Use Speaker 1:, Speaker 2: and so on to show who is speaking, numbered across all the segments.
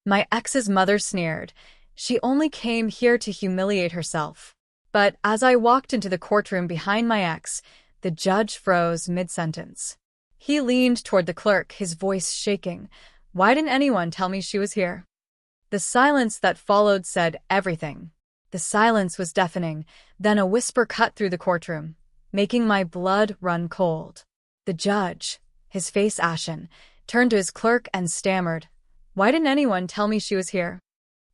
Speaker 1: My ex's mother sneered. She only came here to humiliate herself. But as I walked into the courtroom behind my ex, the judge froze mid-sentence. He leaned toward the clerk, his voice shaking. Why didn't anyone tell me she was here? The silence that followed said everything. The silence was deafening, then a whisper cut through the courtroom, making my blood run cold. The judge, his face ashen, turned to his clerk and stammered, "Why didn't anyone tell me she was here?"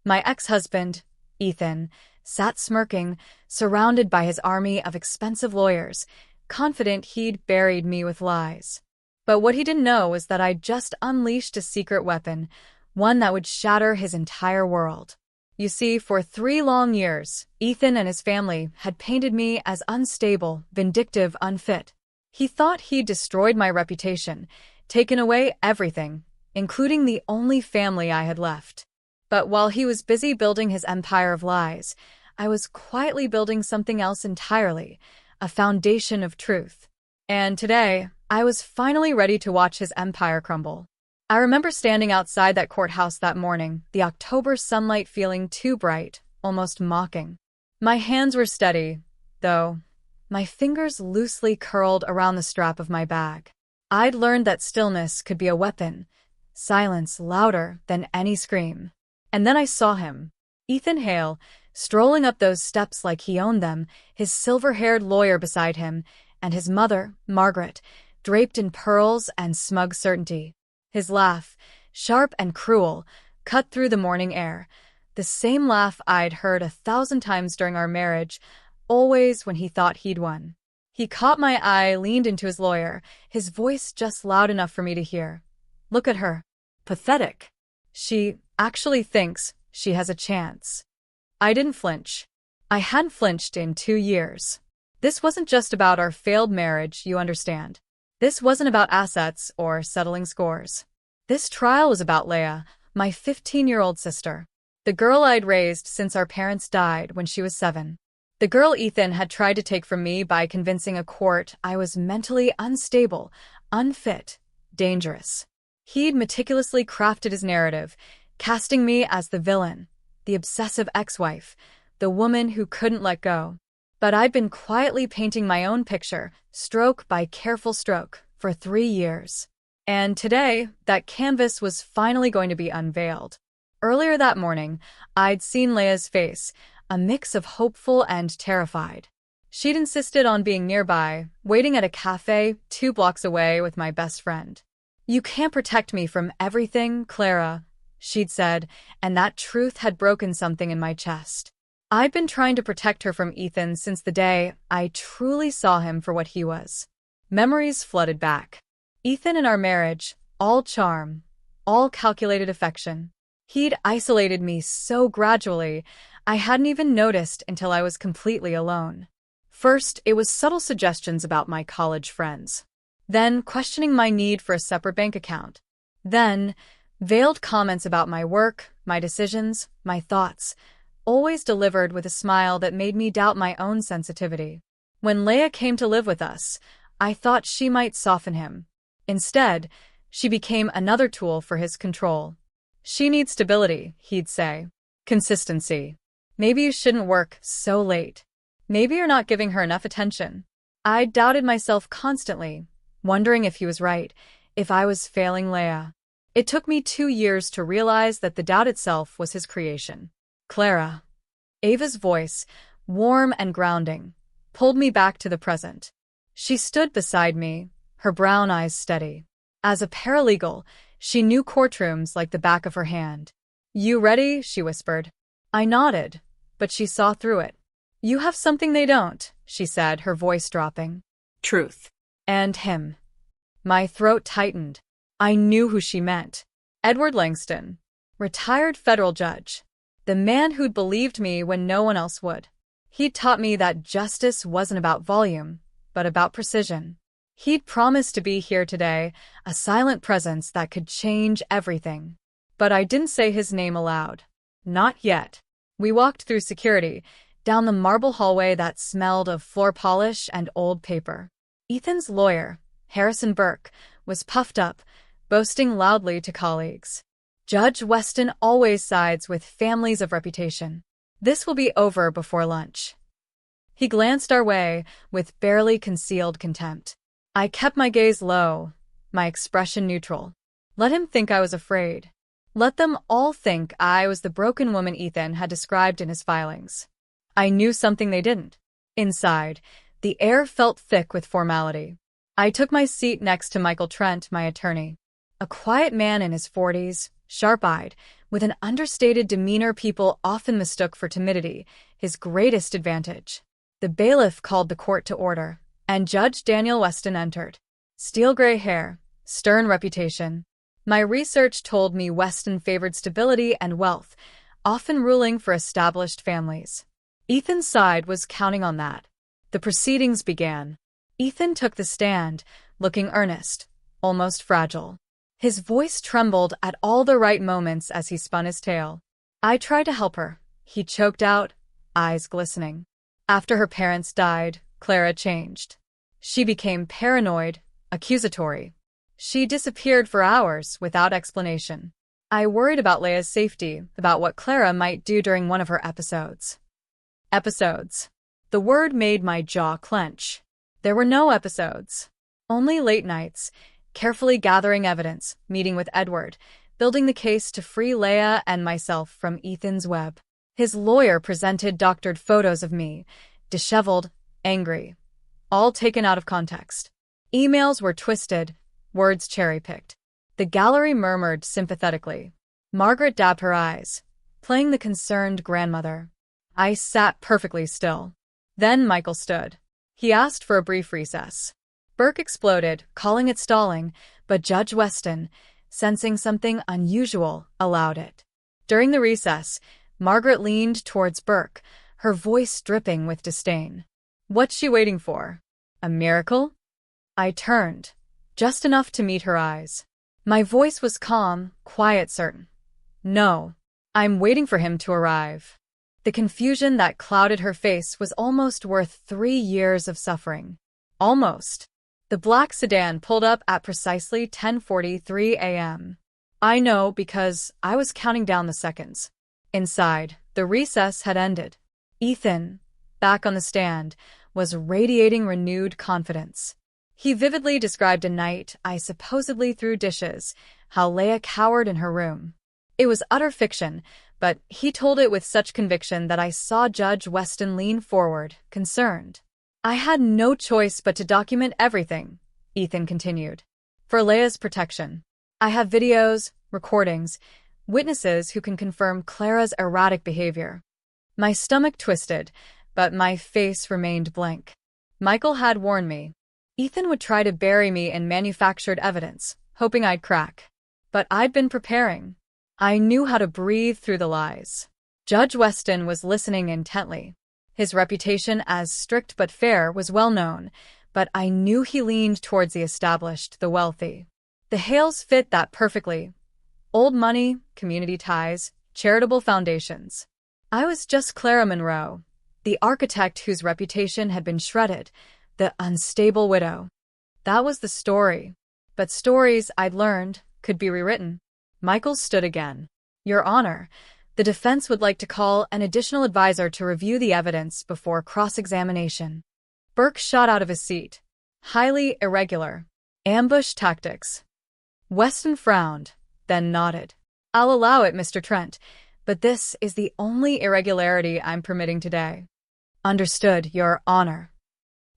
Speaker 1: My ex-husband, Ethan, sat smirking, surrounded by his army of expensive lawyers, confident he'd buried me with lies. But what he didn't know was that I'd just unleashed a secret weapon, one that would shatter his entire world. You see, for 3 long years, Ethan and his family had painted me as unstable, vindictive, unfit. He thought he'd destroyed my reputation, taken away everything, including the only family I had left. But while he was busy building his empire of lies, I was quietly building something else entirely, a foundation of truth. And today, I was finally ready to watch his empire crumble. I remember standing outside that courthouse that morning, the October sunlight feeling too bright, almost mocking. My hands were steady, though, my fingers loosely curled around the strap of my bag. I'd learned that stillness could be a weapon, silence louder than any scream. And then I saw him, Ethan Hale, strolling up those steps like he owned them, his silver-haired lawyer beside him, and his mother, Margaret, draped in pearls and smug certainty. His laugh, sharp and cruel, cut through the morning air, the same laugh I'd heard 1,000 times during our marriage, always when he thought he'd won. He caught my eye, leaned into his lawyer, his voice just loud enough for me to hear. "Look at her. Pathetic. She actually thinks she has a chance." I didn't flinch. I hadn't flinched in 2 years. This wasn't just about our failed marriage, you understand. This wasn't about assets or settling scores. This trial was about Leah, my 15-year-old sister. The girl I'd raised since our parents died when she was 7. The girl Ethan had tried to take from me by convincing a court I was mentally unstable, unfit, dangerous. He'd meticulously crafted his narrative, casting me as the villain, the obsessive ex-wife, the woman who couldn't let go. But I'd been quietly painting my own picture, stroke by careful stroke, for 3 years. And today, that canvas was finally going to be unveiled. Earlier that morning, I'd seen Leah's face, a mix of hopeful and terrified. She'd insisted on being nearby, waiting at a cafe 2 blocks away with my best friend. "You can't protect me from everything, Clara," she'd said, and that truth had broken something in my chest. I'd been trying to protect her from Ethan since the day I truly saw him for what he was. Memories flooded back. Ethan and our marriage, all charm, all calculated affection. He'd isolated me so gradually, I hadn't even noticed until I was completely alone. First, it was subtle suggestions about my college friends. Then, questioning my need for a separate bank account. Then, veiled comments about my work, my decisions, my thoughts, always delivered with a smile that made me doubt my own sensitivity. When Leah came to live with us, I thought she might soften him. Instead, she became another tool for his control. "She needs stability," he'd say. "Consistency. Maybe you shouldn't work so late. Maybe you're not giving her enough attention." I doubted myself constantly, wondering if he was right, if I was failing Leah. It took me 2 years to realize that the doubt itself was his creation. "Clara." Ava's voice, warm and grounding, pulled me back to the present. She stood beside me, her brown eyes steady. As a paralegal, she knew courtrooms like the back of her hand. "You ready?" she whispered. I nodded, but she saw through it. "You have something they don't," she said, her voice dropping. "Truth." "And him." My throat tightened. I knew who she meant. Edward Langston, retired federal judge. The man who'd believed me when no one else would. He'd taught me that justice wasn't about volume, but about precision. He'd promised to be here today, a silent presence that could change everything. But I didn't say his name aloud. Not yet. We walked through security, down the marble hallway that smelled of floor polish and old paper. Ethan's lawyer, Harrison Burke, was puffed up, boasting loudly to colleagues. Judge Weston always sides with families of reputation. This will be over before lunch. He glanced our way with barely concealed contempt. I kept my gaze low, my expression neutral. Let him think I was afraid. Let them all think I was the broken woman Ethan had described in his filings. I knew something they didn't. Inside, the air felt thick with formality. I took my seat next to Michael Trent, my attorney. A quiet man in his 40s, sharp-eyed, with an understated demeanor people often mistook for timidity, his greatest advantage. The bailiff called the court to order, and Judge Daniel Weston entered. Steel-gray hair, stern reputation. My research told me Weston favored stability and wealth, often ruling for established families. Ethan's side was counting on that. The proceedings began. Ethan took the stand, looking earnest, almost fragile. His voice trembled at all the right moments as he spun his tale. I tried to help her, he choked out, eyes glistening. After her parents died, Clara changed. She became paranoid, accusatory. She disappeared for hours without explanation. I worried about Leia's safety, about what Clara might do during one of her episodes. Episodes. The word made my jaw clench. There were no episodes. Only late nights, carefully gathering evidence, meeting with Edward, building the case to free Leia and myself from Ethan's web. His lawyer presented doctored photos of me, disheveled, angry, all taken out of context. Emails were twisted, words cherry-picked. The gallery murmured sympathetically. Margaret dabbed her eyes, playing the concerned grandmother. I sat perfectly still. Then Michael stood. He asked for a brief recess. Burke exploded, calling it stalling, but Judge Weston, sensing something unusual, allowed it. During the recess, Margaret leaned towards Burke, her voice dripping with disdain. What's she waiting for? A miracle? I turned, just enough to meet her eyes. My voice was calm, quiet, certain. No, I'm waiting for him to arrive. The confusion that clouded her face was almost worth 3 years of suffering. Almost. The black sedan pulled up at precisely 10:43 a.m. I know because I was counting down the seconds. Inside, the recess had ended. Ethan, back on the stand, was radiating renewed confidence. He vividly described a night I supposedly threw dishes, how Leia cowered in her room. It was utter fiction, but he told it with such conviction that I saw Judge Weston lean forward, concerned. I had no choice but to document everything, Ethan continued. For Leia's protection. I have videos, recordings, witnesses who can confirm Clara's erratic behavior. My stomach twisted, but my face remained blank. Michael had warned me. Ethan would try to bury me in manufactured evidence, hoping I'd crack. But I'd been preparing. I knew how to breathe through the lies. Judge Weston was listening intently. His reputation as strict but fair was well known, but I knew he leaned towards the established, the wealthy. The Hales fit that perfectly. Old money, community ties, charitable foundations. I was just Clara Monroe, the architect whose reputation had been shredded, the unstable widow. That was the story. But stories, I'd learned, could be rewritten. Michael stood again. Your Honor, the defense would like to call an additional advisor to review the evidence before cross-examination. Burke shot out of his seat. Highly irregular. Ambush tactics. Weston frowned, then nodded. I'll allow it, Mr. Trent, but this is the only irregularity I'm permitting today. Understood, Your Honor.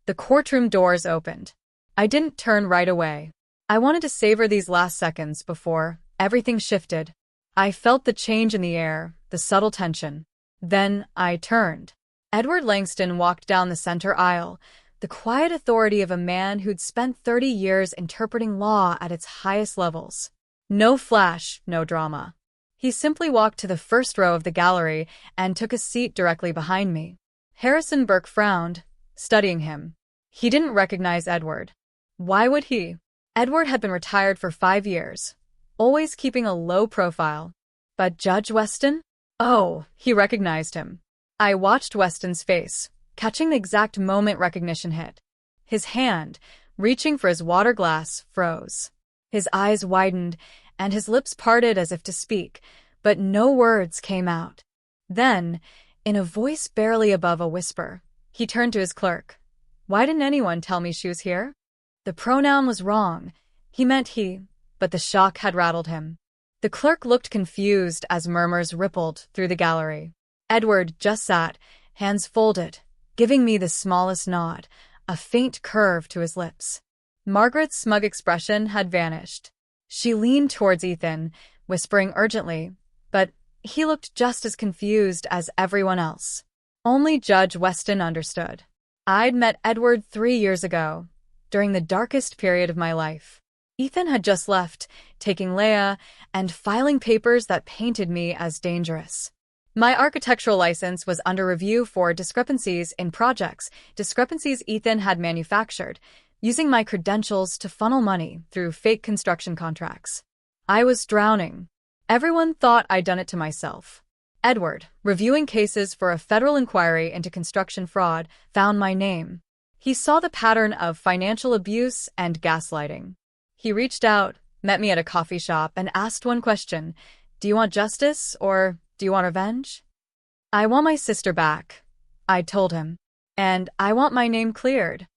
Speaker 1: The courtroom doors opened. I didn't turn right away. I wanted to savor these last seconds before everything shifted. I felt the change in the air, the subtle tension. Then I turned. Edward Langston walked down the center aisle, the quiet authority of a man who'd spent 30 years interpreting law at its highest levels. No flash, no drama. He simply walked to the first row of the gallery and took a seat directly behind me. Harrison Burke frowned, studying him. He didn't recognize Edward. Why would he? Edward had been retired for 5 years, always keeping a low profile. But Judge Weston? Oh, he recognized him. I watched Weston's face, catching the exact moment recognition hit. His hand, reaching for his water glass, froze. His eyes widened, and his lips parted as if to speak, but no words came out. Then, in a voice barely above a whisper, he turned to his clerk. Why didn't anyone tell me she was here? The pronoun was wrong. He meant he, but the shock had rattled him. The clerk looked confused as murmurs rippled through the gallery. Edward just sat, hands folded, giving me the smallest nod, a faint curve to his lips. Margaret's smug expression had vanished. She leaned towards Ethan, whispering urgently, but he looked just as confused as everyone else. Only Judge Weston understood. I'd met Edward 3 years ago, during the darkest period of my life. Ethan had just left, taking Leah and filing papers that painted me as dangerous. My architectural license was under review for discrepancies in projects, discrepancies Ethan had manufactured, using my credentials to funnel money through fake construction contracts. I was drowning. Everyone thought I'd done it to myself. Edward, reviewing cases for a federal inquiry into construction fraud, found my name. He saw the pattern of financial abuse and gaslighting. He reached out, met me at a coffee shop, and asked one question: do you want justice or do you want revenge? I want my sister back, I told him. And I want my name cleared.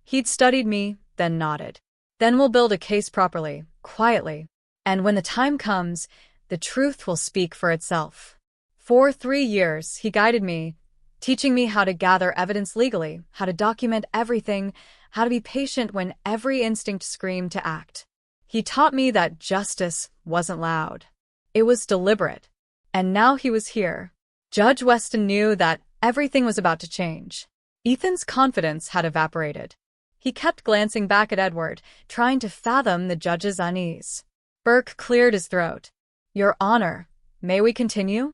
Speaker 1: He'd studied me, then nodded. Then we'll build a case properly, quietly. And when the time comes, the truth will speak for itself. For 3 years, he guided me, teaching me how to gather evidence legally, how to document everything, how to be patient when every instinct screamed to act. He taught me that justice wasn't loud. It was deliberate. And now he was here. Judge Weston knew that everything was about to change. Ethan's confidence had evaporated. He kept glancing back at Edward, trying to fathom the judge's unease. Burke cleared his throat. Your Honor, may we continue?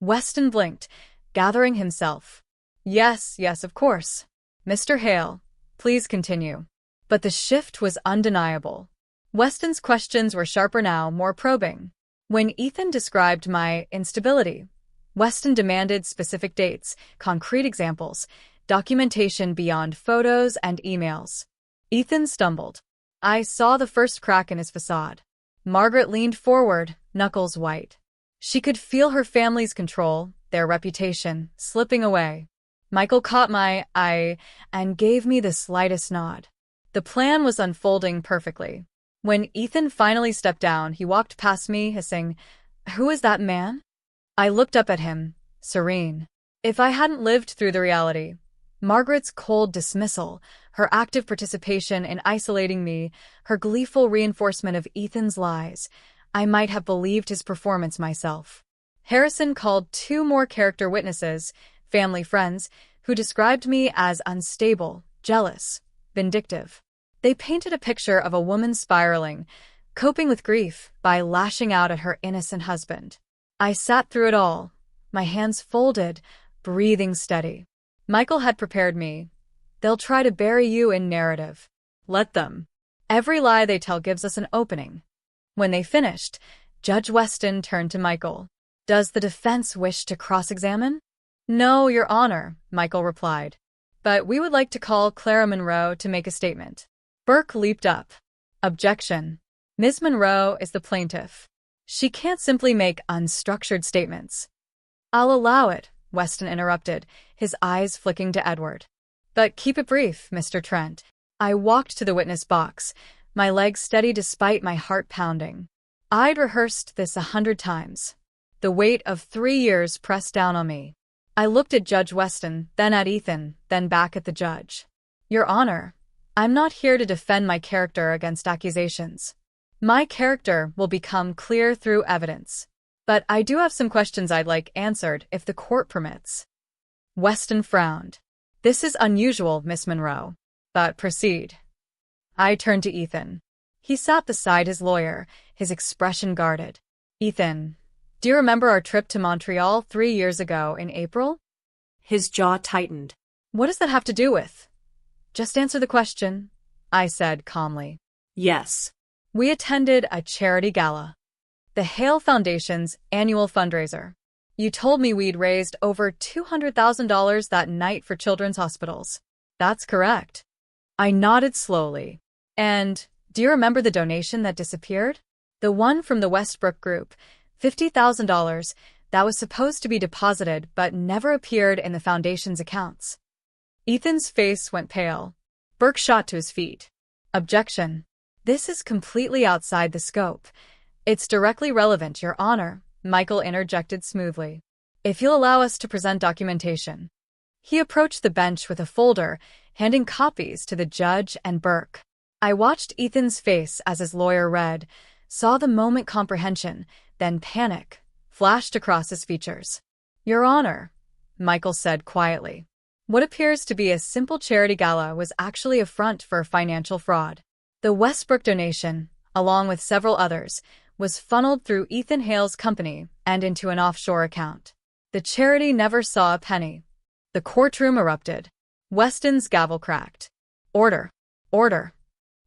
Speaker 1: Weston blinked, gathering himself. Yes, of course. Mr. Hale, please continue. But the shift was undeniable. Weston's questions were sharper now, more probing. When Ethan described my instability, Weston demanded specific dates, concrete examples, documentation beyond photos and emails. Ethan stumbled. I saw the first crack in his facade. Margaret leaned forward, knuckles white. She could feel her family's control, their reputation, slipping away. Michael caught my eye and gave me the slightest nod. The plan was unfolding perfectly. When Ethan finally stepped down, he walked past me, hissing, "Who is that man?" I looked up at him, serene. If I hadn't lived through the reality, Margaret's cold dismissal, her active participation in isolating me, her gleeful reinforcement of Ethan's lies, I might have believed his performance myself. Harrison called 2 more character witnesses, family friends, who described me as unstable, jealous, vindictive. They painted a picture of a woman spiraling, coping with grief by lashing out at her innocent husband. I sat through it all, my hands folded, breathing steady. Michael had prepared me. They'll try to bury you in narrative. Let them. Every lie they tell gives us an opening. When they finished, Judge Weston turned to Michael. Does the defense wish to cross-examine? No, Your Honor, Michael replied. But we would like to call Clara Monroe to make a statement. Burke leaped up. Objection. Ms. Monroe is the plaintiff. She can't simply make unstructured statements. I'll allow it, Weston interrupted, his eyes flicking to Edward. But keep it brief, Mr. Trent. I walked to the witness box, my legs steady despite my heart pounding. I'd rehearsed this 100 times. The weight of 3 years pressed down on me. I looked at Judge Weston, then at Ethan, then back at the judge. Your Honor, I'm not here to defend my character against accusations. My character will become clear through evidence. But I do have some questions I'd like answered if the court permits. Weston frowned. This is unusual, Miss Monroe. But proceed. I turned to Ethan. He sat beside his lawyer, his expression guarded. Ethan, do you remember our trip to Montreal 3 years ago in April?
Speaker 2: His jaw tightened.
Speaker 1: What does that have to do with? Just answer the question, I said calmly.
Speaker 2: Yes.
Speaker 1: We attended a charity gala. The Hale Foundation's annual fundraiser. You told me we'd raised over $200,000 that night for children's hospitals. That's correct. I nodded slowly. And do you remember the donation that disappeared? The one from the Westbrook Group, $50,000, that was supposed to be deposited but never appeared in the foundation's accounts. Ethan's face went pale. Burke shot to his feet. Objection. This is completely outside the scope. It's directly relevant, Your Honor, Michael interjected smoothly. If you'll allow us to present documentation. He approached the bench with a folder, handing copies to the judge and Burke. I watched Ethan's face as his lawyer read, saw the moment comprehension, then panic flashed across his features. Your Honor, Michael said quietly. What appears to be a simple charity gala was actually a front for financial fraud. The Westbrook donation, along with several others, was funneled through Ethan Hale's company and into an offshore account. The charity never saw a penny. The courtroom erupted. Weston's gavel cracked. Order. Order.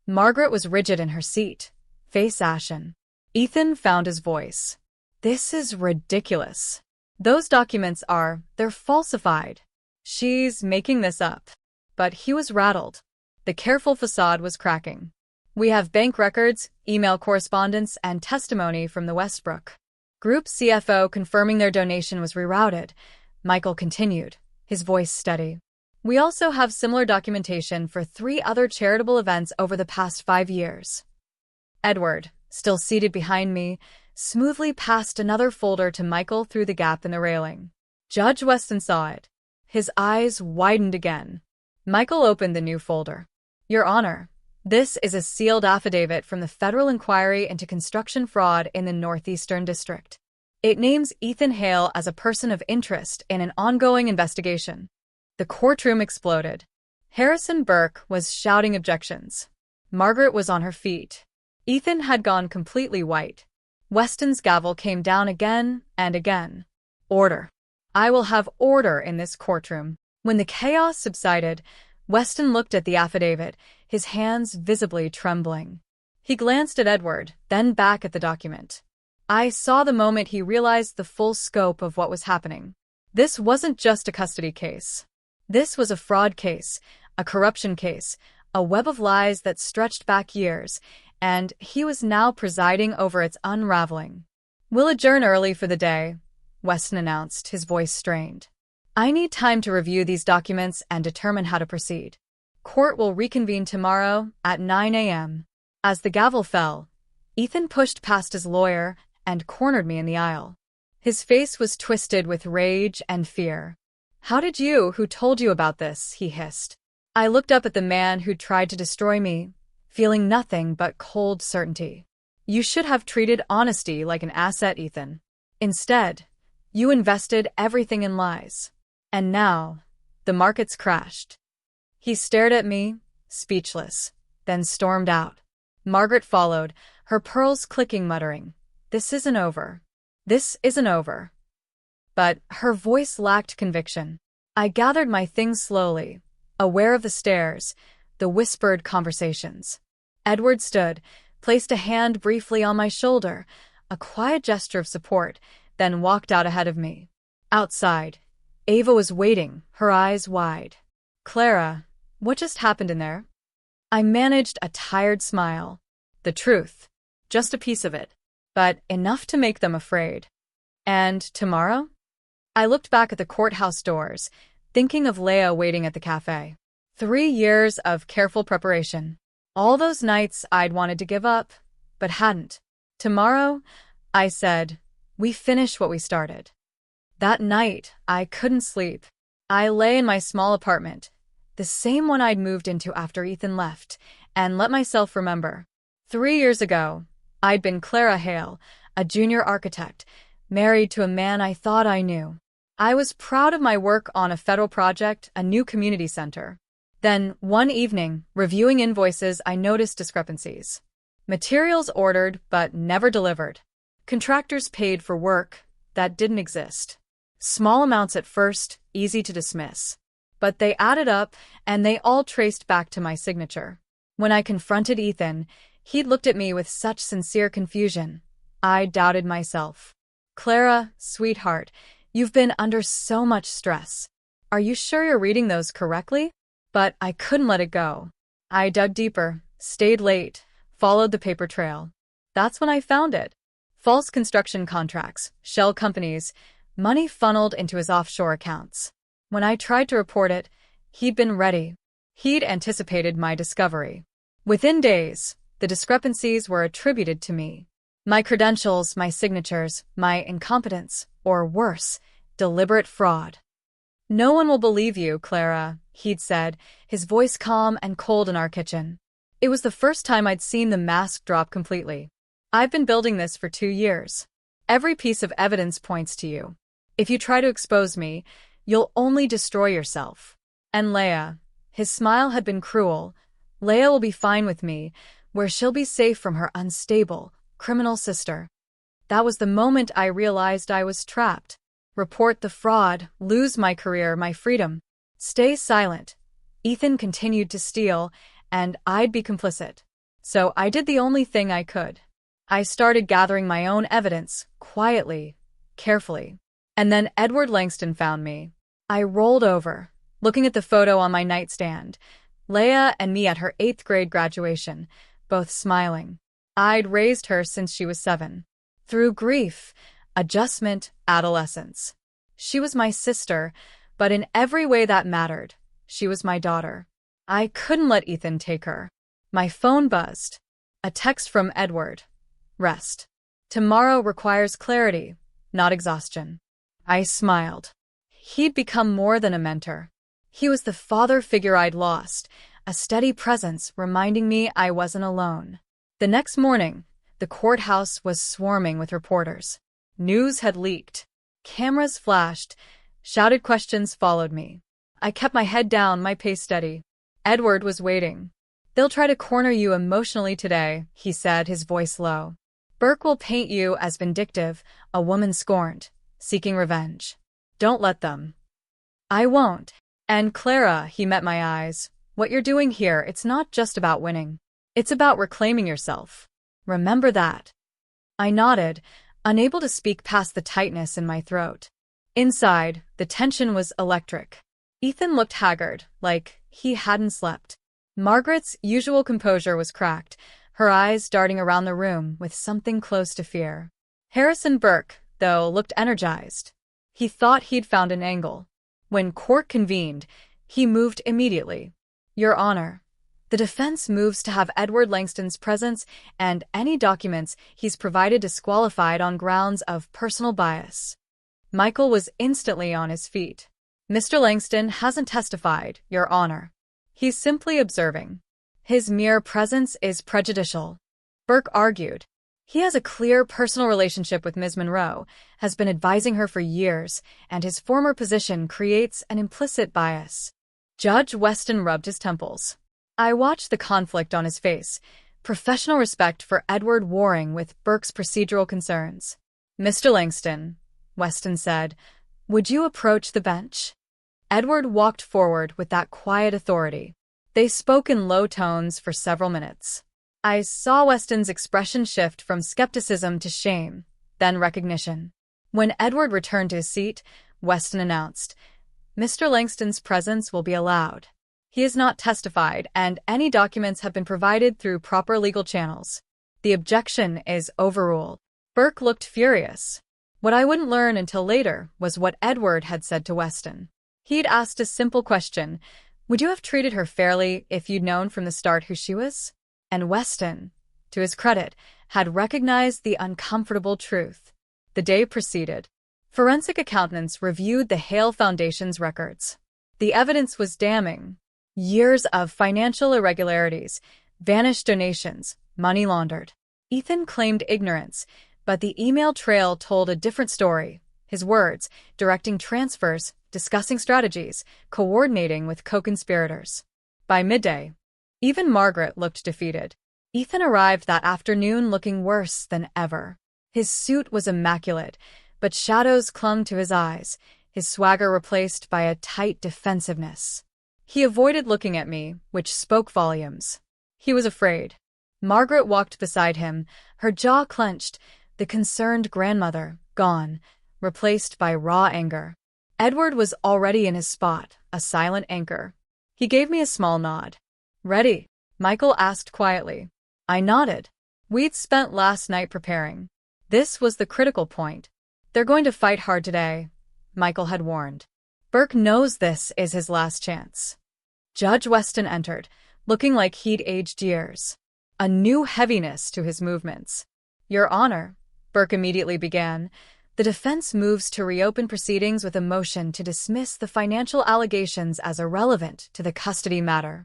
Speaker 1: Margaret was rigid in her seat, face ashen. Ethan found his voice. This is ridiculous. Those documents they're falsified. She's making this up. But he was rattled. The careful facade was cracking. We have bank records, email correspondence, and testimony from the Westbrook Group CFO confirming their donation was rerouted. Michael continued, his voice steady. We also have similar documentation for 3 other charitable events over the past 5 years. Edward, still seated behind me, smoothly passed another folder to Michael through the gap in the railing. Judge Weston saw it. His eyes widened again. Michael opened the new folder. Your Honor, this is a sealed affidavit from the Federal Inquiry into Construction Fraud in the Northeastern District. It names Ethan Hale as a person of interest in an ongoing investigation. The courtroom exploded. Harrison Burke was shouting objections. Margaret was on her feet. Ethan had gone completely white. Weston's gavel came down again and again. Order. I will have order in this courtroom. When the chaos subsided, Weston looked at the affidavit, his hands visibly trembling. He glanced at Edward, then back at the document. I saw the moment he realized the full scope of what was happening. This wasn't just a custody case. This was a fraud case, a corruption case, a web of lies that stretched back years, and he was now presiding over its unraveling. We'll adjourn early for the day, Weston announced, his voice strained. I need time to review these documents and determine how to proceed. Court will reconvene tomorrow at 9 a.m. As the gavel fell, Ethan pushed past his lawyer and cornered me in the aisle. His face was twisted with rage and fear. How did who told you about this? He hissed. I looked up at the man who'd tried to destroy me, feeling nothing but cold certainty. You should have treated honesty like an asset, Ethan. Instead, you invested everything in lies. And now, the markets crashed. He stared at me, speechless, then stormed out. Margaret followed, her pearls clicking, muttering, This isn't over. This isn't over. But her voice lacked conviction. I gathered my things slowly, aware of the stares, the whispered conversations. Edward stood, placed a hand briefly on my shoulder, a quiet gesture of support, then walked out ahead of me. Outside, Ava was waiting, her eyes wide. Clara, what just happened in there? I managed a tired smile. The truth. Just a piece of it. But enough to make them afraid. And tomorrow? I looked back at the courthouse doors, thinking of Leah waiting at the cafe. 3 years of careful preparation. All those nights I'd wanted to give up, but hadn't. Tomorrow, I said, we finish what we started. That night, I couldn't sleep. I lay in my small apartment, the same one I'd moved into after Ethan left, and let myself remember. 3 years ago, I'd been Clara Hale, a junior architect, married to a man I thought I knew. I was proud of my work on a federal project, a new community center. Then, one evening, reviewing invoices, I noticed discrepancies. Materials ordered but never delivered. Contractors paid for work that didn't exist. Small amounts at first, easy to dismiss. But they added up, and they all traced back to my signature. When I confronted Ethan, he'd looked at me with such sincere confusion. I doubted myself. Clara, sweetheart, you've been under so much stress. Are you sure you're reading those correctly? But I couldn't let it go. I dug deeper, stayed late, followed the paper trail. That's when I found it. False construction contracts, shell companies, money funneled into his offshore accounts. When I tried to report it, he'd been ready. He'd anticipated my discovery. Within days, the discrepancies were attributed to me. My credentials, my signatures, my incompetence, or worse, deliberate fraud. "No one will believe you, Clara," he'd said, his voice calm and cold in our kitchen. It was the first time I'd seen the mask drop completely. "I've been building this for 2 years. Every piece of evidence points to you. If you try to expose me, you'll only destroy yourself. And Leia," his smile had been cruel, "Leia will be fine with me, where she'll be safe from her unstable, criminal sister." That was the moment I realized I was trapped. Report the fraud, lose my career, my freedom. Stay silent. Ethan continued to steal, and I'd be complicit. So I did the only thing I could. I started gathering my own evidence, quietly, carefully. And then Edward Langston found me. I rolled over, looking at the photo on my nightstand. Leia and me at her 8th grade graduation, both smiling. I'd raised her since she was 7. Through grief, adjustment, adolescence. She was my sister, but in every way that mattered, she was my daughter. I couldn't let Ethan take her. My phone buzzed. A text from Edward. "Rest. Tomorrow requires clarity, not exhaustion." I smiled. He'd become more than a mentor. He was the father figure I'd lost, a steady presence reminding me I wasn't alone. The next morning, the courthouse was swarming with reporters. News had leaked. Cameras flashed. Shouted questions followed me. I kept my head down, my pace steady. Edward was waiting. "They'll try to corner you emotionally today," he said, his voice low. "Burke will paint you as vindictive, a woman scorned, seeking revenge. Don't let them." "I won't." "And Clara," he met my eyes, "what you're doing here, it's not just about winning. It's about reclaiming yourself. Remember that." I nodded, unable to speak past the tightness in my throat. Inside, the tension was electric. Ethan looked haggard, like he hadn't slept. Margaret's usual composure was cracked, her eyes darting around the room with something close to fear. Harrison Burke, though, looked energized. He thought he'd found an angle. When court convened, he moved immediately. "Your Honor, the defense moves to have Edward Langston's presence and any documents he's provided disqualified on grounds of personal bias." Michael was instantly on his feet. "Mr. Langston hasn't testified, Your Honor. He's simply observing. His mere presence is prejudicial." Burke argued. "He has a clear personal relationship with Ms. Monroe, has been advising her for years, and his former position creates an implicit bias." Judge Weston rubbed his temples. I watched the conflict on his face, professional respect for Edward warring with Burke's procedural concerns. "Mr. Langston," Weston said, "would you approach the bench?" Edward walked forward with that quiet authority. They spoke in low tones for several minutes. I saw Weston's expression shift from skepticism to shame, then recognition. When Edward returned to his seat, Weston announced, "Mr. Langston's presence will be allowed. He has not testified, and any documents have been provided through proper legal channels. The objection is overruled." Burke looked furious. What I wouldn't learn until later was what Edward had said to Weston. He'd asked a simple question: "Would you have treated her fairly if you'd known from the start who she was?" And Weston, to his credit, had recognized the uncomfortable truth. The day proceeded. Forensic accountants reviewed the Hale Foundation's records. The evidence was damning. Years of financial irregularities, vanished donations, money laundered. Ethan claimed ignorance, but the email trail told a different story. His words, directing transfers, discussing strategies, coordinating with co-conspirators. By midday, even Margaret looked defeated. Ethan arrived that afternoon looking worse than ever. His suit was immaculate, but shadows clung to his eyes, his swagger replaced by a tight defensiveness. He avoided looking at me, which spoke volumes. He was afraid. Margaret walked beside him, her jaw clenched, the concerned grandmother, gone, replaced by raw anger. Edward was already in his spot, a silent anchor. He gave me a small nod. "Ready?" Michael asked quietly. I nodded. We'd spent last night preparing. This was the critical point. They're going to fight hard today, Michael had warned. Burke knows this is his last chance. Judge Weston entered, looking like he'd aged years. A new heaviness to his movements. Your Honor, Burke immediately began, the defense moves to reopen proceedings with a motion to dismiss the financial allegations as irrelevant to the custody matter.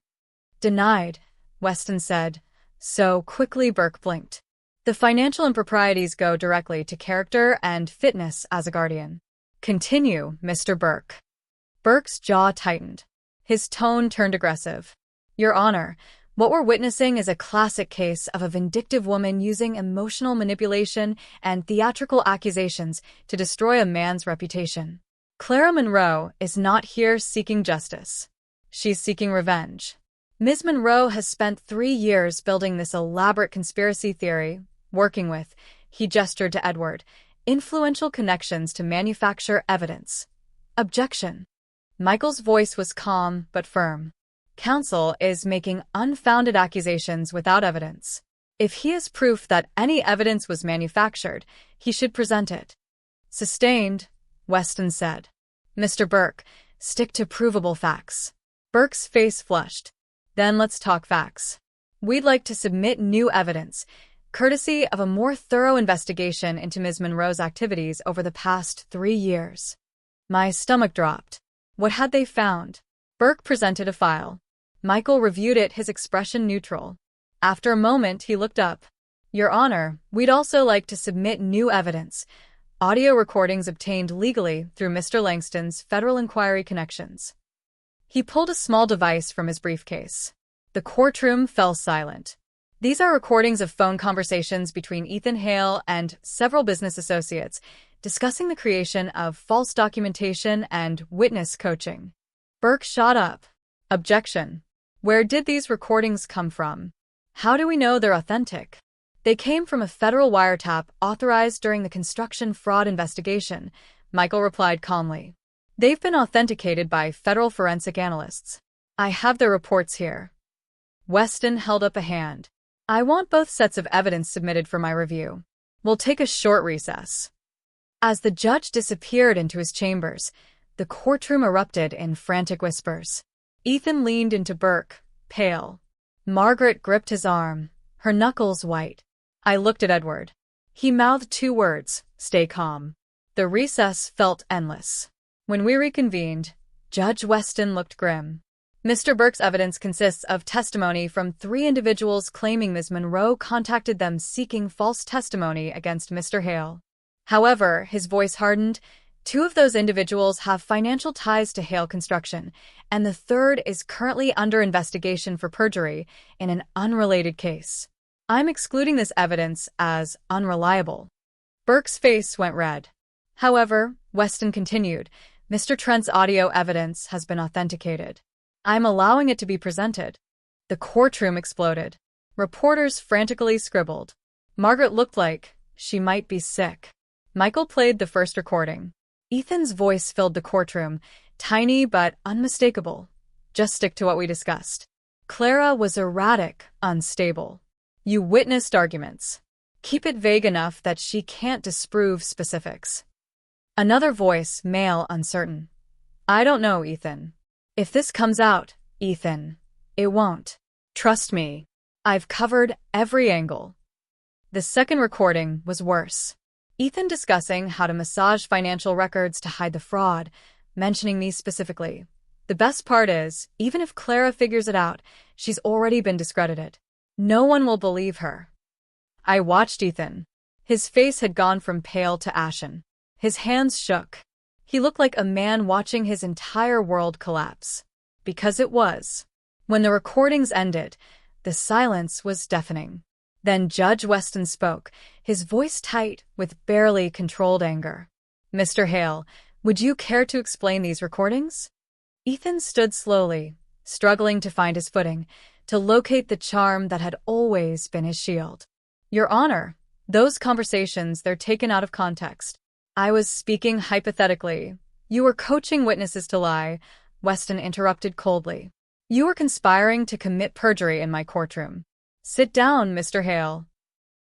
Speaker 1: Denied, Weston said. So quickly Burke blinked. The financial improprieties go directly to character and fitness as a guardian. Continue, Mr. Burke. Burke's jaw tightened. His tone turned aggressive. Your Honor, what we're witnessing is a classic case of a vindictive woman using emotional manipulation and theatrical accusations to destroy a man's reputation. Clara Monroe is not here seeking justice. She's seeking revenge. Ms. Monroe has spent 3 years building this elaborate conspiracy theory, working with, he gestured to Edward, influential connections to manufacture evidence. Objection. Michael's voice was calm but firm. Counsel is making unfounded accusations without evidence. If he has proof that any evidence was manufactured, he should present it. Sustained, Weston said. Mr. Burke, stick to provable facts. Burke's face flushed. Then let's talk facts. We'd like to submit new evidence, courtesy of a more thorough investigation into Ms. Monroe's activities over the past 3 years. My stomach dropped. What had they found? Burke presented a file. Michael reviewed it, his expression neutral. After a moment, he looked up. Your Honor, we'd also like to submit new evidence. Audio recordings obtained legally through Mr. Langston's federal inquiry connections. He pulled a small device from his briefcase. The courtroom fell silent. These are recordings of phone conversations between Ethan Hale and several business associates, discussing the creation of false documentation and witness coaching. Burke shot up. Objection. Where did these recordings come from? How do we know they're authentic? They came from a federal wiretap authorized during the construction fraud investigation, Michael replied calmly. They've been authenticated by federal forensic analysts. I have their reports here. Weston held up a hand. I want both sets of evidence submitted for my review. We'll take a short recess. As the judge disappeared into his chambers, the courtroom erupted in frantic whispers. Ethan leaned into Burke, pale. Margaret gripped his arm, her knuckles white. I looked at Edward. He mouthed 2 words, stay calm. The recess felt endless. When we reconvened, Judge Weston looked grim. Mr. Burke's evidence consists of testimony from 3 individuals claiming Ms. Monroe contacted them seeking false testimony against Mr. Hale. However, his voice hardened. 2 of those individuals have financial ties to Hale Construction, and the 3rd is currently under investigation for perjury in an unrelated case. I'm excluding this evidence as unreliable. Burke's face went red. However, Weston continued, Mr. Trent's audio evidence has been authenticated. I'm allowing it to be presented. The courtroom exploded. Reporters frantically scribbled. Margaret looked like she might be sick. Michael played the first recording. Ethan's voice filled the courtroom, tiny but unmistakable. Just stick to what we discussed. Clara was erratic, unstable. You witnessed arguments. Keep it vague enough that she can't disprove specifics. Another voice, male, uncertain. I don't know, Ethan. If this comes out, Ethan, it won't. Trust me. I've covered every angle. The second recording was worse. Ethan discussing how to massage financial records to hide the fraud, mentioning me specifically. The best part is, even if Clara figures it out, she's already been discredited. No one will believe her. I watched Ethan. His face had gone from pale to ashen. His hands shook. He looked like a man watching his entire world collapse. Because it was. When the recordings ended, the silence was deafening. Then Judge Weston spoke, his voice tight with barely controlled anger. Mr. Hale, would you care to explain these recordings? Ethan stood slowly, struggling to find his footing, to locate the charm that had always been his shield. Your Honor, those conversations, they're taken out of context. I was speaking hypothetically. You were coaching witnesses to lie, Weston interrupted coldly. You were conspiring to commit perjury in my courtroom. Sit down, Mr. Hale.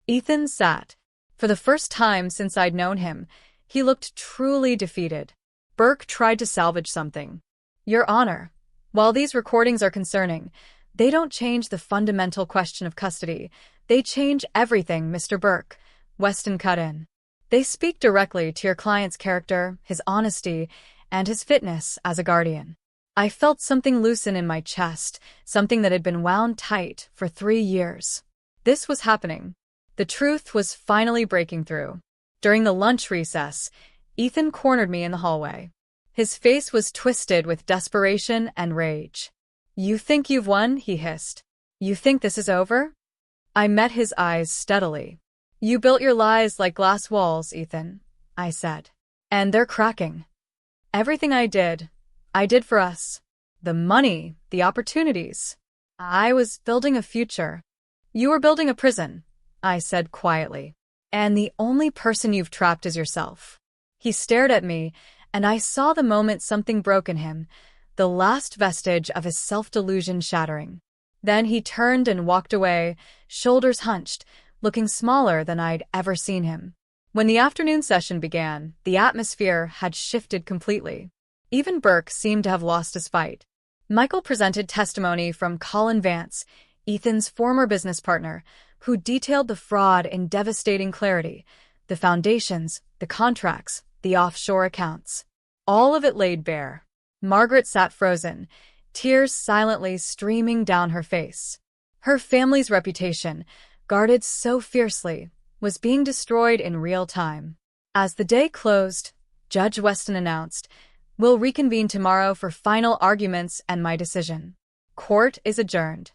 Speaker 1: Ethan sat. For the first time since I'd known him, he looked truly defeated. Burke tried to salvage something. Your Honor, while these recordings are concerning, they don't change the fundamental question of custody. They change everything, Mr. Burke, Weston cut in. They speak directly to your client's character, his honesty, and his fitness as a guardian. I felt something loosen in my chest, something that had been wound tight for 3 years. This was happening. The truth was finally breaking through. During the lunch recess, Ethan cornered me in the hallway. His face was twisted with desperation and rage. You think you've won? He hissed. You think this is over? I met his eyes steadily. You built your lies like glass walls, Ethan, I said. And they're cracking. Everything I did for us. The money, the opportunities. I was building a future. You were building a prison, I said quietly. And the only person you've trapped is yourself. He stared at me, and I saw the moment something broke in him, the last vestige of his self-delusion shattering. Then he turned and walked away, shoulders hunched, looking smaller than I'd ever seen him. When the afternoon session began, the atmosphere had shifted completely. Even Burke seemed to have lost his fight. Michael presented testimony from Colin Vance, Ethan's former business partner, who detailed the fraud in devastating clarity, the foundations, the contracts, the offshore accounts. All of it laid bare. Margaret sat frozen, tears silently streaming down her face. Her family's reputation, guarded so fiercely, was being destroyed in real time. As the day closed, Judge Weston announced, "We'll reconvene tomorrow for final arguments and my decision. Court is adjourned."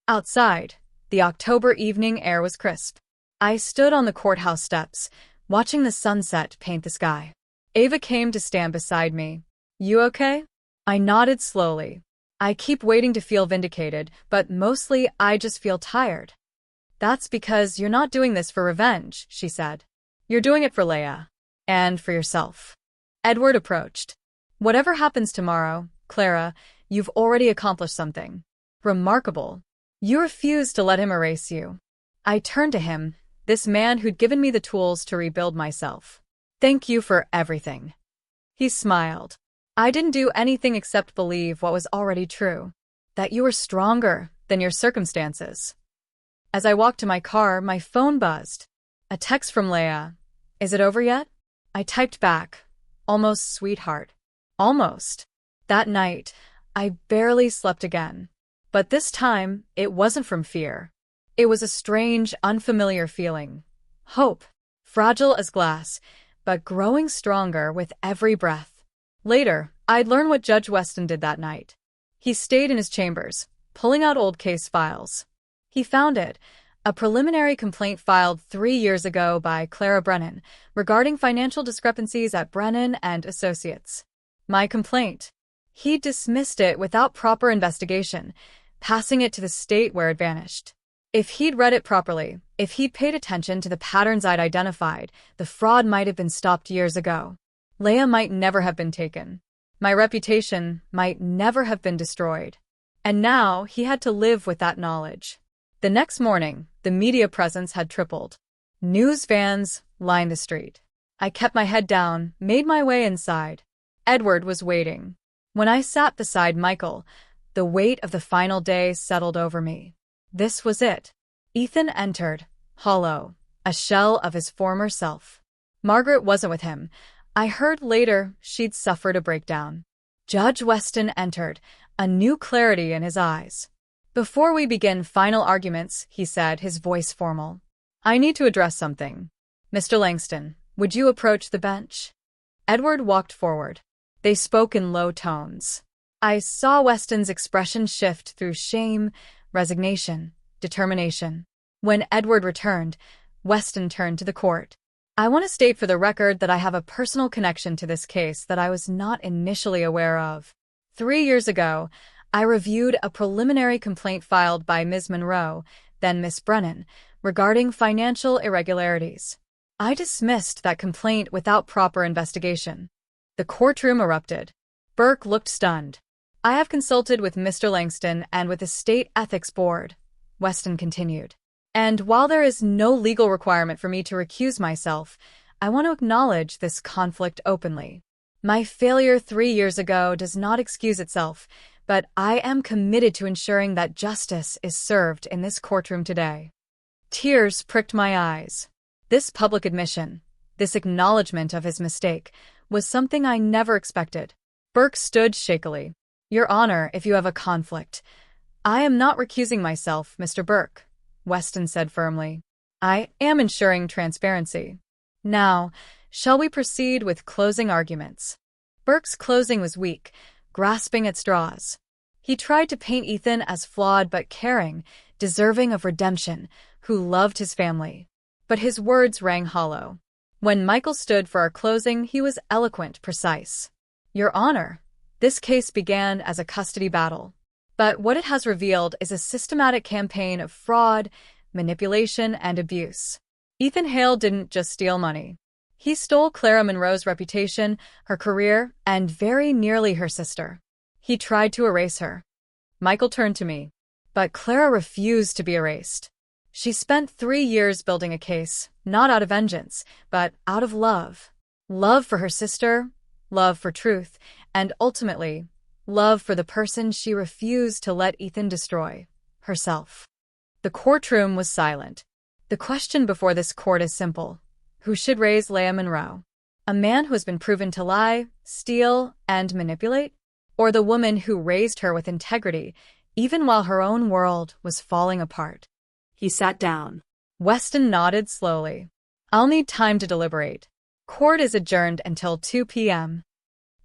Speaker 1: Outside, the October evening air was crisp. I stood on the courthouse steps, watching the sunset paint the sky. Ava came to stand beside me. You okay? I nodded slowly. I keep waiting to feel vindicated, but mostly I just feel tired. That's because you're not doing this for revenge, she said. You're doing it for Leia. And for yourself. Edward approached. Whatever happens tomorrow, Clara, you've already accomplished something remarkable. You refused to let him erase you. I turned to him, this man who'd given me the tools to rebuild myself. Thank you for everything. He smiled. I didn't do anything except believe what was already true, that you were stronger than your circumstances. As I walked to my car, my phone buzzed. A text from Leia. Is it over yet? I typed back, almost sweetheart. Almost. That night, I barely slept again. But this time, it wasn't from fear. It was a strange, unfamiliar feeling. Hope. Fragile as glass, but growing stronger with every breath. Later, I'd learn what Judge Weston did that night. He stayed in his chambers, pulling out old case files. He found it, a preliminary complaint filed 3 years ago by Clara Brennan regarding financial discrepancies at Brennan and Associates. My complaint. He dismissed it without proper investigation, passing it to the state where it vanished. If he'd read it properly, if he'd paid attention to the patterns I'd identified, the fraud might have been stopped years ago. Leia might never have been taken. My reputation might never have been destroyed. And now he had to live with that knowledge. The next morning, the media presence had tripled. News vans lined the street. I kept my head down, made my way inside. Edward was waiting. When I sat beside Michael, the weight of the final day settled over me. This was it. Ethan entered, hollow, a shell of his former self. Margaret wasn't with him. I heard later she'd suffered a breakdown. Judge Weston entered, a new clarity in his eyes. Before we begin final arguments, he said, his voice formal, I need to address something. Mr. Langston, would you approach the bench? Edward walked forward. They spoke in low tones. I saw Weston's expression shift through shame, resignation, determination. When Edward returned, Weston turned to the court. I want to state for the record that I have a personal connection to this case that I was not initially aware of. 3 years ago, I reviewed a preliminary complaint filed by Ms. Monroe, then Miss Brennan, regarding financial irregularities. I dismissed that complaint without proper investigation. The courtroom erupted. Burke looked stunned. I have consulted with Mr. Langston and with the State Ethics Board, Weston continued. And while there is no legal requirement for me to recuse myself, I want to acknowledge this conflict openly. My failure 3 years ago does not excuse itself, but I am committed to ensuring that justice is served in this courtroom today. Tears pricked my eyes. This public admission, this acknowledgement of his mistake, was something I never expected. Burke stood shakily. Your Honor, if you have a conflict. I am not recusing myself, Mr. Burke, Weston said firmly. I am ensuring transparency. Now, shall we proceed with closing arguments? Burke's closing was weak, grasping at straws. He tried to paint Ethan as flawed but caring, deserving of redemption, who loved his family. But his words rang hollow. When Michael stood for our closing, he was eloquent, precise. Your Honor, this case began as a custody battle. But what it has revealed is a systematic campaign of fraud, manipulation, and abuse. Ethan Hale didn't just steal money. He stole Clara Monroe's reputation, her career, and very nearly her sister. He tried to erase her. Michael turned to me. But Clara refused to be erased. She spent 3 years building a case, not out of vengeance, but out of love. Love for her sister, love for truth, and ultimately, love for the person she refused to let Ethan destroy, herself. The courtroom was silent. The question before this court is simple. Who should raise Leah Monroe? A man who has been proven to lie, steal, and manipulate? Or the woman who raised her with integrity, even while her own world was falling apart?
Speaker 2: He sat down.
Speaker 1: Weston nodded slowly. I'll need time to deliberate. Court is adjourned until 2 p.m.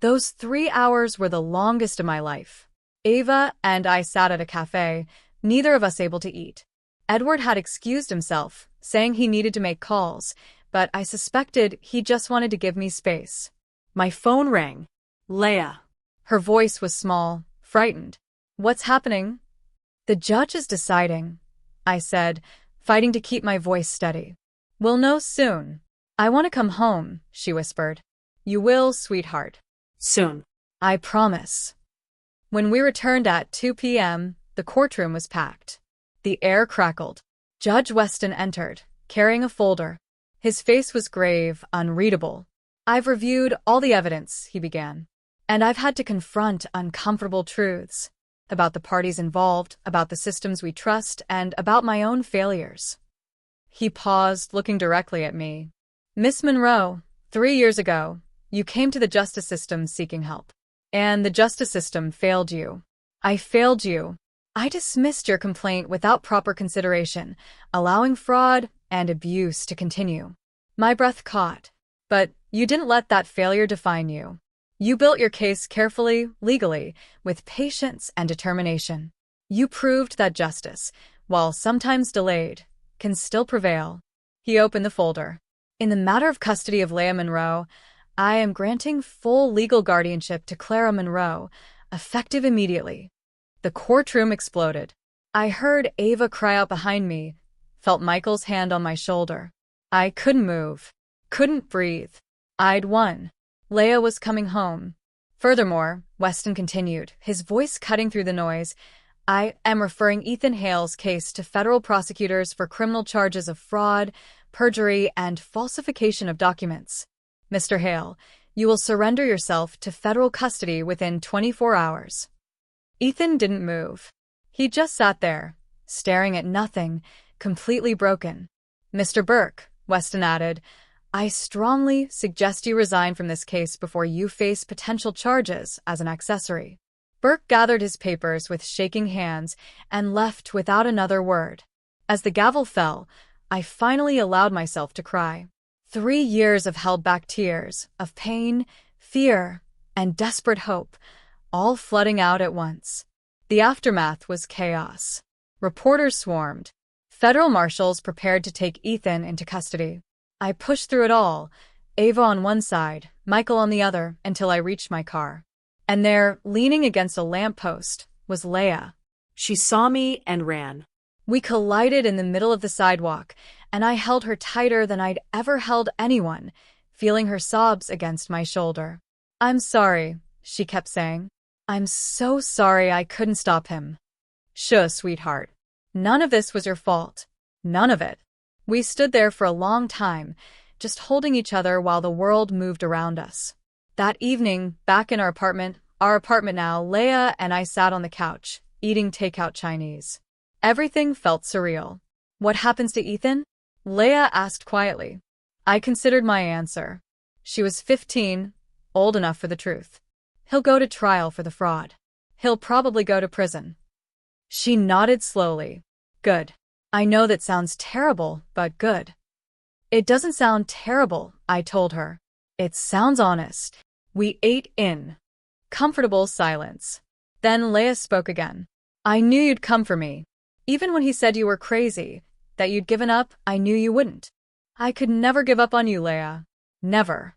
Speaker 1: Those 3 hours were the longest of my life. Ava and I sat at a cafe, neither of us able to eat. Edward had excused himself, saying he needed to make calls, but I suspected he just wanted to give me space.
Speaker 2: My phone rang. Leah.
Speaker 1: Her voice was small, frightened. What's happening? The judge is deciding, I said, fighting to keep my voice steady. We'll know soon. I want to come home, she whispered. You will, sweetheart.
Speaker 2: Soon.
Speaker 1: I promise. When we returned at 2 p.m., the courtroom was packed. The air crackled. Judge Weston entered, carrying a folder. His face was grave, unreadable. I've reviewed all the evidence, he began. And I've had to confront uncomfortable truths. About the parties involved, about the systems we trust, and about my own failures. He paused, looking directly at me. Miss Monroe, 3 years ago, you came to the justice system seeking help. And the justice system failed you. I failed you. I dismissed your complaint without proper consideration, allowing fraud and abuse to continue. My breath caught. But you didn't let that failure define you. You built your case carefully, legally, with patience and determination. You proved that justice, while sometimes delayed, can still prevail. He opened the folder. In the matter of custody of Leah Monroe, I am granting full legal guardianship to Clara Monroe, effective immediately. The courtroom exploded. I heard Ava cry out behind me, felt Michael's hand on my shoulder. I couldn't move, couldn't breathe. I'd won. Leah was coming home. Furthermore, Weston continued, his voice cutting through the noise, I am referring Ethan Hale's case to federal prosecutors for criminal charges of fraud, perjury, and falsification of documents. Mr. Hale, you will surrender yourself to federal custody within 24 hours. Ethan didn't move. He just sat there, staring at nothing, completely broken. Mr. Burke, Weston added, I strongly suggest you resign from this case before you face potential charges as an accessory. Burke gathered his papers with shaking hands and left without another word. As the gavel fell, I finally allowed myself to cry. 3 years of held-back tears, of pain, fear, and desperate hope, all flooding out at once. The aftermath was chaos. Reporters swarmed. Federal marshals prepared to take Ethan into custody. I pushed through it all, Ava on one side, Michael on the other, until I reached my car. And there, leaning against a lamppost, was Leah.
Speaker 2: She saw me and ran.
Speaker 1: We collided in the middle of the sidewalk, and I held her tighter than I'd ever held anyone, feeling her sobs against my shoulder. I'm sorry, she kept saying. I'm so sorry I couldn't stop him. Shush, sweetheart. None of this was your fault. None of it. We stood there for a long time, just holding each other while the world moved around us. That evening, back in our apartment now, Leia and I sat on the couch, eating takeout Chinese. Everything felt surreal. What happens to Ethan? Leia asked quietly. I considered my answer. She was 15, old enough for the truth. He'll go to trial for the fraud. He'll probably go to prison. She nodded slowly. Good. I know that sounds terrible, but good. It doesn't sound terrible, I told her. It sounds honest. We ate in comfortable silence. Then Leia spoke again. I knew you'd come for me. Even when he said you were crazy, that you'd given up, I knew you wouldn't. I could never give up on you, Leia. Never.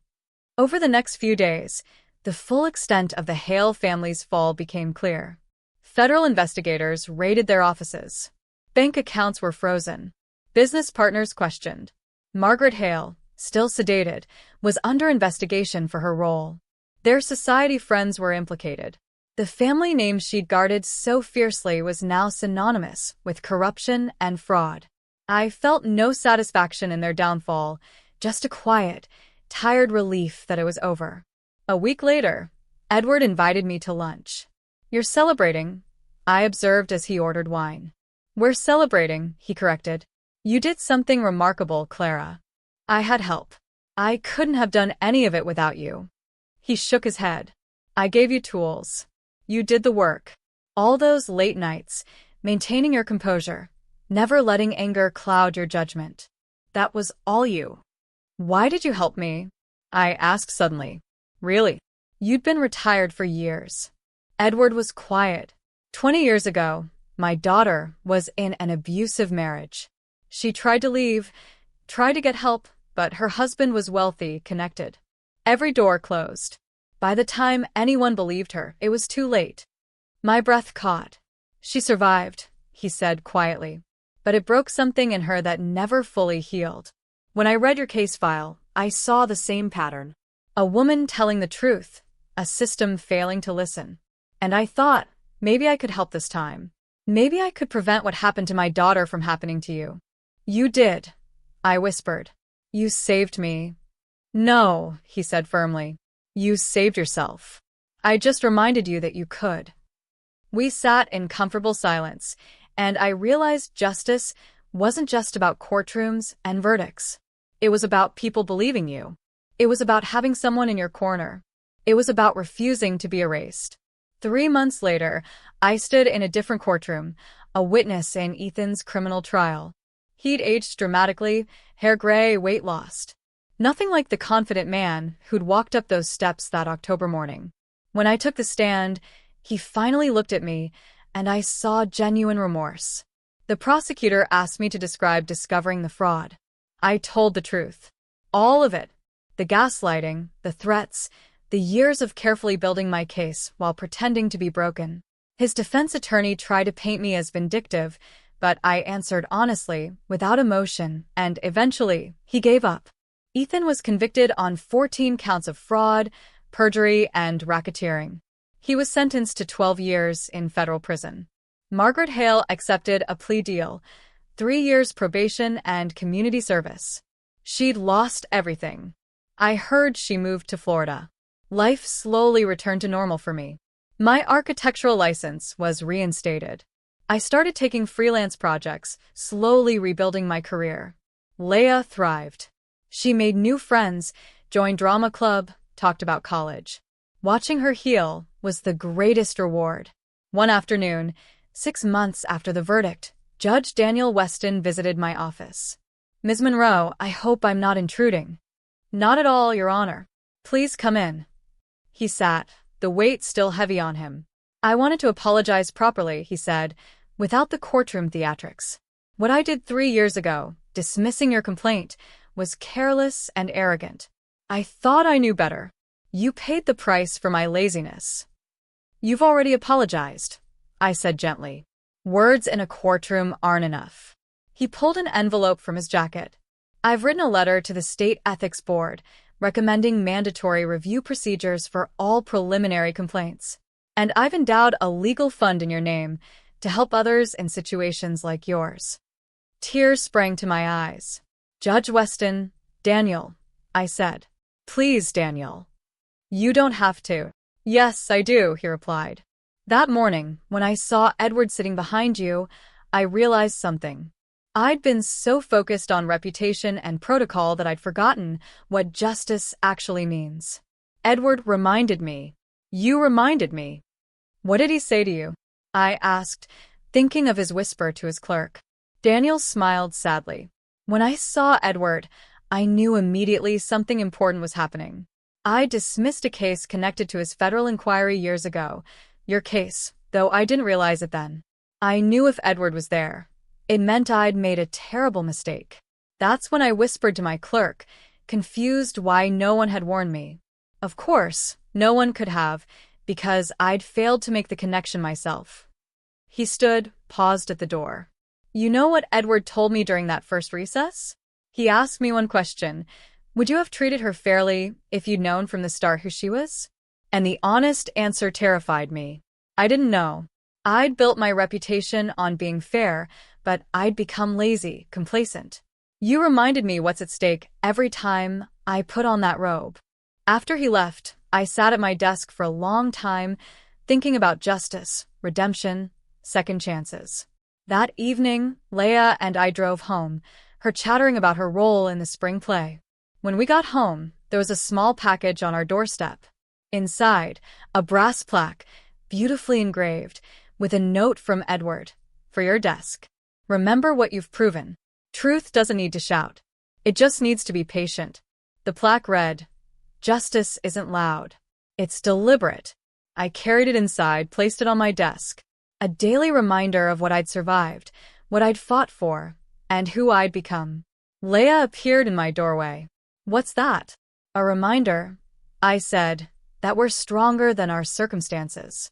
Speaker 1: Over the next few days, the full extent of the Hale family's fall became clear. Federal investigators raided their offices. Bank accounts were frozen. Business partners questioned. Margaret Hale, still sedated, was under investigation for her role. Their society friends were implicated. The family name she'd guarded so fiercely was now synonymous with corruption and fraud. I felt no satisfaction in their downfall, just a quiet, tired relief that it was over. A week later, Edward invited me to lunch. You're celebrating, I observed as he ordered wine. We're celebrating, he corrected. You did something remarkable, Clara. I had help. I couldn't have done any of it without you. He shook his head. I gave you tools. You did the work. All those late nights, maintaining your composure, never letting anger cloud your judgment. That was all you. Why did you help me? I asked suddenly. Really? You'd been retired for years. Edward was quiet. 20 years ago, my daughter was in an abusive marriage. She tried to leave, tried to get help, but her husband was wealthy, connected. Every door closed. By the time anyone believed her, it was too late. My breath caught. She survived, he said quietly. But it broke something in her that never fully healed. When I read your case file, I saw the same pattern. A woman telling the truth, a system failing to listen. And I thought, maybe I could help this time. Maybe I could prevent what happened to my daughter from happening to you. You did, I whispered. You saved me. No, he said firmly. You saved yourself. I just reminded you that you could. We sat in comfortable silence, and I realized justice wasn't just about courtrooms and verdicts. It was about people believing you. It was about having someone in your corner. It was about refusing to be erased. 3 months later, I stood in a different courtroom, a witness in Ethan's criminal trial. He'd aged dramatically, hair gray, weight lost. Nothing like the confident man who'd walked up those steps that October morning. When I took the stand, he finally looked at me, and I saw genuine remorse. The prosecutor asked me to describe discovering the fraud. I told the truth. All of it. The gaslighting, the threats, the years of carefully building my case while pretending to be broken. His defense attorney tried to paint me as vindictive, but I answered honestly, without emotion, and eventually, he gave up. Ethan was convicted on 14 counts of fraud, perjury, and racketeering. He was sentenced to 12 years in federal prison. Margaret Hale accepted a plea deal, 3 years probation and community service. She'd lost everything. I heard she moved to Florida. Life slowly returned to normal for me. My architectural license was reinstated. I started taking freelance projects, slowly rebuilding my career. Leia thrived. She made new friends, joined drama club, talked about college. Watching her heal was the greatest reward. One afternoon, 6 months after the verdict, Judge Daniel Weston visited my office. Ms. Monroe, I hope I'm not intruding. Not at all, Your Honor. Please come in. He sat, the weight still heavy on him. I wanted to apologize properly, he said, without the courtroom theatrics. What I did 3 years ago, dismissing your complaint, was careless and arrogant. I thought I knew better. You paid the price for my laziness. You've already apologized, I said gently. Words in a courtroom aren't enough. He pulled an envelope from his jacket. I've written a letter to the State Ethics Board recommending mandatory review procedures for all preliminary complaints. And I've endowed a legal fund in your name to help others in situations like yours. Tears sprang to my eyes. "Judge Weston, Daniel," I said. "Please, Daniel. You don't have to." "Yes, I do," he replied. "That morning, when I saw Edward sitting behind you, I realized something. I'd been so focused on reputation and protocol that I'd forgotten what justice actually means. Edward reminded me. You reminded me." "What did he say to you?" I asked, thinking of his whisper to his clerk. Daniel smiled sadly. "When I saw Edward, I knew immediately something important was happening. I dismissed a case connected to his federal inquiry years ago. Your case, though I didn't realize it then. I knew if Edward was there, it meant I'd made a terrible mistake. That's when I whispered to my clerk, confused why no one had warned me. Of course, no one could have, because I'd failed to make the connection myself." He stood, paused at the door. "You know what Edward told me during that first recess? He asked me one question. Would you have treated her fairly if you'd known from the start who she was? And the honest answer terrified me. I didn't know. I'd built my reputation on being fair, but I'd become lazy, complacent. You reminded me what's at stake every time I put on that robe." After he left, I sat at my desk for a long time, thinking about justice, redemption, second chances. That evening, Leah and I drove home, her chattering about her role in the spring play. When we got home, there was a small package on our doorstep. Inside, a brass plaque, beautifully engraved, with a note from Edward. "For your desk. Remember what you've proven. Truth doesn't need to shout. It just needs to be patient." The plaque read, "Justice isn't loud. It's deliberate." I carried it inside, placed it on my desk. A daily reminder of what I'd survived, what I'd fought for, and who I'd become. Leah appeared in my doorway. "What's that?" "A reminder," I said, "that we're stronger than our circumstances."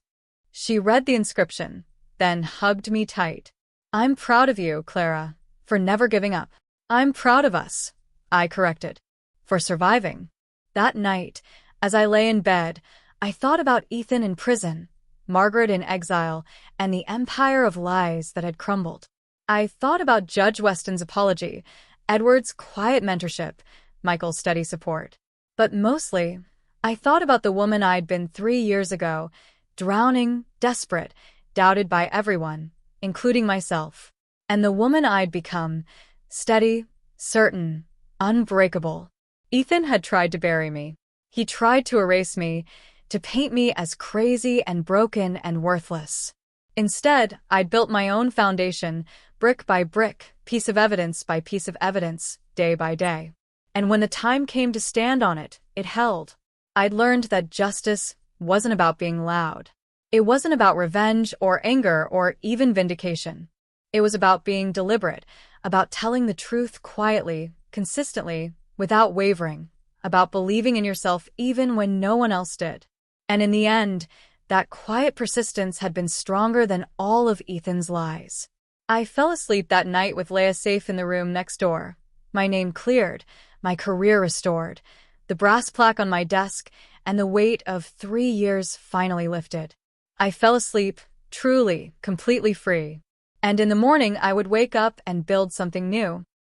Speaker 1: She read the inscription, then hugged me tight. "I'm proud of you, Clara, for never giving up." "I'm proud of us," I corrected, "for surviving." That night, as I lay in bed, I thought about Ethan in prison, Margaret in exile, and the empire of lies that had crumbled. I thought about Judge Weston's apology, Edward's quiet mentorship, Michael's steady support. But mostly, I thought about the woman I'd been 3 years ago, drowning, desperate, doubted by everyone, including myself. And the woman I'd become, steady, certain, unbreakable. Ethan had tried to bury me. He tried to erase me, to paint me as crazy and broken and worthless. Instead, I'd built my own foundation, brick by brick, piece of evidence by piece of evidence, day by day. And when the time came to stand on it, it held. I'd learned that justice wasn't about being loud. It wasn't about revenge or anger or even vindication. It was about being deliberate, about telling the truth quietly, consistently, without wavering, about believing in yourself even when no one else did. And in the end, that quiet persistence had been stronger than all of Ethan's lies. I fell asleep that night with Leah safe in the room next door. My name cleared, my career restored, the brass plaque on my desk, and the weight of 3 years finally lifted. I fell asleep, truly, completely free. And in the morning I would wake up and build something new.